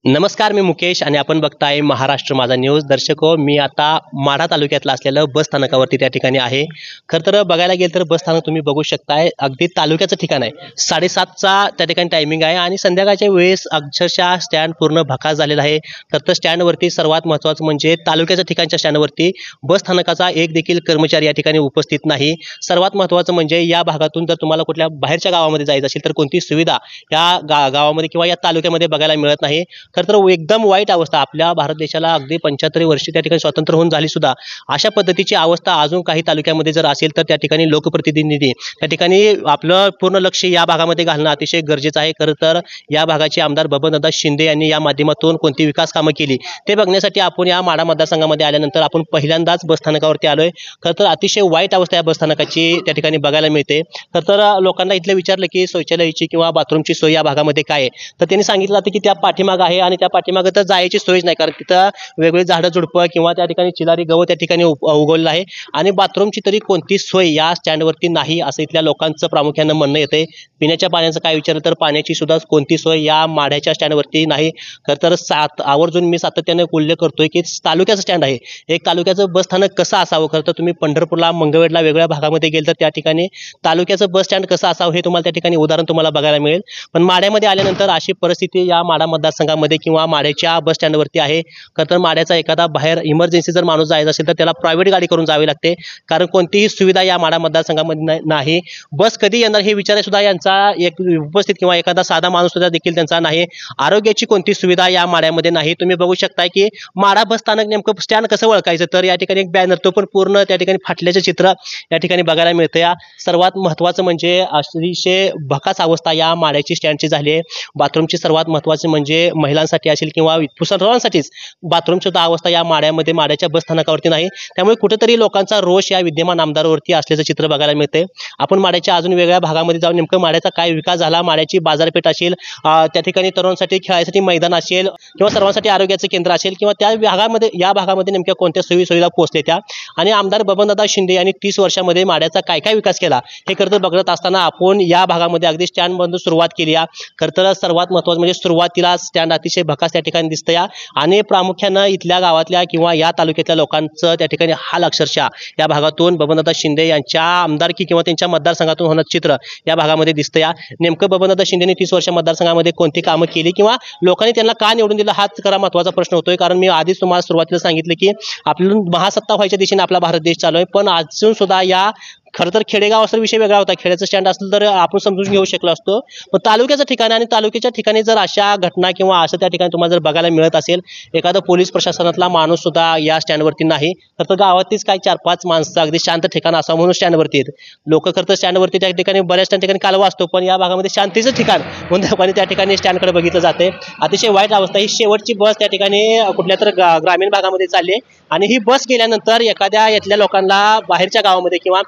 नमस्कार, मी मुकेश आणि आपण बघताय महाराष्ट्र माझा न्यूज. दर्शको, मी आता माढा तालुक्यातलं असलेलं बस स्थानकावरती त्या ठिकाणी आहे. खरं तर बघायला गेलं तर बस स्थानक तुम्ही बघू शकताय, अगदी तालुक्याचं ठिकाण आहे. 7:30चा त्या ठिकाणी टायमिंग आहे आणि संध्याकाळच्या वेळेस अक्षरशः स्टँड पूर्ण भकास झालेला आहे. खरं तर स्टँडवरती सर्वात महत्त्वाचं म्हणजे तालुक्याच्या ठिकाणच्या स्टँडवरती बस स्थानकाचा एक देखील कर्मचारी या ठिकाणी उपस्थित नाही. सर्वात महत्त्वाचं म्हणजे या भागातून जर तुम्हाला कुठल्या बाहेरच्या गावामध्ये जायचं असेल तर कोणती सुविधा या गावामध्ये किंवा या तालुक्यामध्ये बघायला मिळत नाही. खरं तर एकदम वाईट अवस्था, आपल्या भारत देशाला अगदी 75 वर्षे त्या ठिकाणी स्वातंत्र्य होऊन झाली सुद्धा अशा पद्धतीची अवस्था अजून काही तालुक्यामध्ये जर असेल तर त्या ठिकाणी लोकप्रतिनिधी त्या ठिकाणी आपलं पूर्ण लक्ष या भागामध्ये घालणं अतिशय गरजेचं आहे. खरं तर या भागाचे आमदार बबनदादा शिंदे यांनी या माध्यमातून कोणती विकास कामं केली ते बघण्यासाठी आपण या माढा मतदारसंघामध्ये आल्यानंतर आपण पहिल्यांदाच बसस्थानकावरती आलोय. खरं तर अतिशय वाईट अवस्था या बसस्थानकाची त्या ठिकाणी बघायला मिळते. खरं तर लोकांना इथलं विचारलं की शौचालयाची किंवा बाथरूमची सोय या भागामध्ये काय आहे, तर त्यांनी सांगितलं जातं की त्या पाठीमागं आहे आणि त्या पाठीमागं तर जायची सोयच नाही, कारण तिथं वेगवेगळी झाडं झुडपं किंवा त्या ठिकाणी चिलारी गवत त्या ठिकाणी उगवलेलं आहे आणि बाथरूमची तरी कोणती सोय या स्टँडवरती नाही असं इथल्या लोकांचं प्रामुख्यानं म्हणणं येते. पिण्याच्या पाण्याचं काय विचारलं तर पाण्याची सुद्धा कोणती सोय या माढ्याच्या स्टँडवरती नाही. खरं तर आवर्जून मी सातत्याने उल्लेख करतोय की तालुक्याचं स्टँड आहे, एक तालुक्याचं बस स्थानक कसं असावं. खरं तर तुम्ही पंढरपूरला, मंगळवेढला वेगळ्या भागामध्ये गेल तर त्या ठिकाणी तालुक्याचं बस स्टँड कसं असावं हे तुम्हाला त्या ठिकाणी उदाहरण तुम्हाला बघायला मिळेल. पण माढ्यामध्ये आल्यानंतर अशी परिस्थिती या माढा मतदारसंघामध्ये किंवा माढ्याच्या बस स्टँडवरती आहे. खरं तर माढ्याचा एखादा बाहेर इमर्जन्सी जर माणूस जायचा असेल तर त्याला प्रायव्हेट गाडी करून जावी लागते, कारण कोणतीही सुविधा या माढा मतदारसंघामध्ये नाही. बस कधी येणार हे विचार सुद्धा यांचा एक उपस्थित किंवा एखादा साधा माणूस सुद्धा देखील त्यांचा नाही. आरोग्याची कोणती सुविधा या माढ्यामध्ये नाही. तुम्ही बघू शकताय की माढा बस स्थानक नेमकं स्टँड कसं ओळखायचं, तर या ठिकाणी एक बॅनर, तो पण पूर्ण त्या ठिकाणी फाटल्याचं चित्र या ठिकाणी बघायला मिळतं. या सर्वात महत्त्वाचं म्हणजे अतिशय भकास अवस्था या माढ्याची स्टँडची झाली आहे. बाथरूमची सर्वात महत्त्वाची म्हणजे महिलांसाठी असेल किंवा सर्वांसाठीच बाथरूमची सुद्धा अवस्था या माढ्यामध्ये, माढ्याच्या बस स्थानकावरती नाही. त्यामुळे कुठेतरी लोकांचा रोष या विद्यमान आमदारावरती असल्याचं चित्र बघायला मिळते. आपण माढ्याच्या अजून वेगळ्या भागामध्ये जाऊन नेमकं माढ्याचा काय विकास झाला, माढ्याची बाजारपेठ असेल, त्या ठिकाणी तरुणांसाठी खेळायसाठी मैदान असेल किंवा सर्वांसाठी आरोग्याचं केंद्र असेल किंवा त्या भागामध्ये या भागामध्ये नेमक्या कोणत्या सुविधा पोहोचल्या त्या, आणि आमदार बबनदादा शिंदे यांनी 30 वर्षामध्ये माढ्याचा काय काय विकास केला हे खरं तर बघत असताना आपण या भागामध्ये अगदी स्टँडमधून सुरुवात केली आहे. खरं तर सर्वात महत्त्वाचं म्हणजे सुरुवातीला स्टँड अतिशय भकास त्या ठिकाणी दिसतं या, आणि प्रामुख्यानं इथल्या गावातल्या किंवा या तालुक्यातल्या लोकांचं त्या ठिकाणी हाल अक्षरशः या भागातून बबनदादा शिंदे यांच्या आमदारकी किंवा त्यांच्या मतदारसंघातून होणं चित्र या भागामध्ये दिसतं या. नेमकं बबनदादा शिंदेने 30 वर्ष मतदारसंघामध्ये कोणती कामं केली किंवा लोकांनी त्यांना का निवडून दिलं हाच खरा महत्त्वाचा प्रश्न होतोय. कारण मी आधीच तुम्हाला सुरुवातीला सांगितलं की आपली महासत्ता व्हायच्या दिशेने आपला भारत देश चालू आहे, पण अजून सुद्धा या खरं तर खेडेगाव असं विषय वेगळा होता. खेड्याचं स्टँड असलं तर आपण समजून घेऊ शकलो असतो, पण तालुक्याचं ठिकाण आणि तालुक्याच्या ठिकाणी जर अशा घटना किंवा असं त्या ठिकाणी तुम्हाला जर बघायला मिळत असेल, एखादा पोलीस प्रशासनातला माणूस सुद्धा या स्टँडवरती नाही. खरं तर गावातलीच काही 4-5 माणसं अगदी शांत ठिकाण असावं म्हणून स्टँडवरती आहेत लोक. खरं तर स्टँडवरती त्या ठिकाणी बऱ्याच ठिकाणी कालवा असतो, पण या भागामध्ये शांतीचं ठिकाण म्हणून त्या ठिकाणी स्टँडकडे बघितलं जाते. अतिशय वाईट अवस्था. ही शेवटची बस त्या ठिकाणी कुठल्या तर ग्रामीण भागामध्ये चालली आणि ही बस गेल्यानंतर एखाद्या यातल्या लोकांना बाहेरच्या गावामध्ये किंवा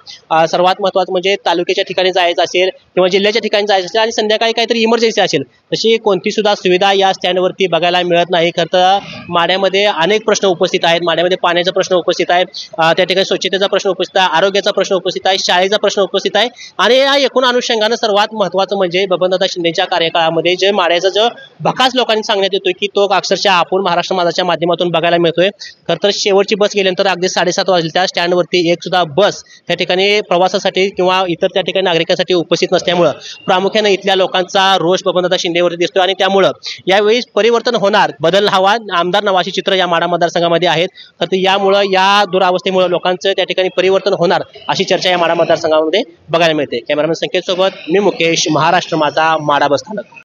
सर्वात महत्त्वाचं म्हणजे तालुक्याच्या ठिकाणी जायचं असेल किंवा जिल्ह्याच्या ठिकाणी जायचं असेल आणि संध्याकाळी काहीतरी इमर्जन्सी असेल, तशी कोणती सुद्धा सुविधा या स्टँडवरती बघायला मिळत नाही. खरं तर माढ्यामध्ये अनेक प्रश्न उपस्थित आहेत. माढ्यामध्ये पाण्याचा प्रश्न उपस्थित आहे, त्या ठिकाणी स्वच्छतेचा प्रश्न उपस्थित आहे, आरोग्याचा प्रश्न उपस्थित आहे, शाळेचा प्रश्न उपस्थित आहे. आणि या एकूण अनुषंगानं सर्वात महत्त्वाचं म्हणजे बबनदादा शिंदेच्या कार्यकाळामध्ये जे माढ्याचा जो भकास लोकांनी सांगण्यात येतोय की तो अक्षरशः आपण महाराष्ट्र माझाच्या माध्यमातून बघायला मिळतोय. खरं तर शेवटची बस गेल्यानंतर अगदी 7:30 वाजले, त्या स्टँडवरती एक सुद्धा बस त्या ठिकाणी प्रवासासाठी किंवा इतर त्या ठिकाणी नागरिकांसाठी उपस्थित नसल्यामुळं प्रामुख्याने इथल्या लोकांचा रोष बबनदादा शिंदेवरती दिसतोय आणि त्यामुळं यावेळी परिवर्तन होणार, बदल हवा, आमदार नवाशी चित्र या माढा मतदारसंघामध्ये आहेत. तर यामुळं, या दुरावस्थेमुळे लोकांचं त्या ठिकाणी परिवर्तन होणार अशी चर्चा या माढा मतदारसंघामध्ये बघायला मिळते. कॅमेरामॅन संकेत सोबत मी मुकेश, महाराष्ट्र माझा, माढा बस स्थानक.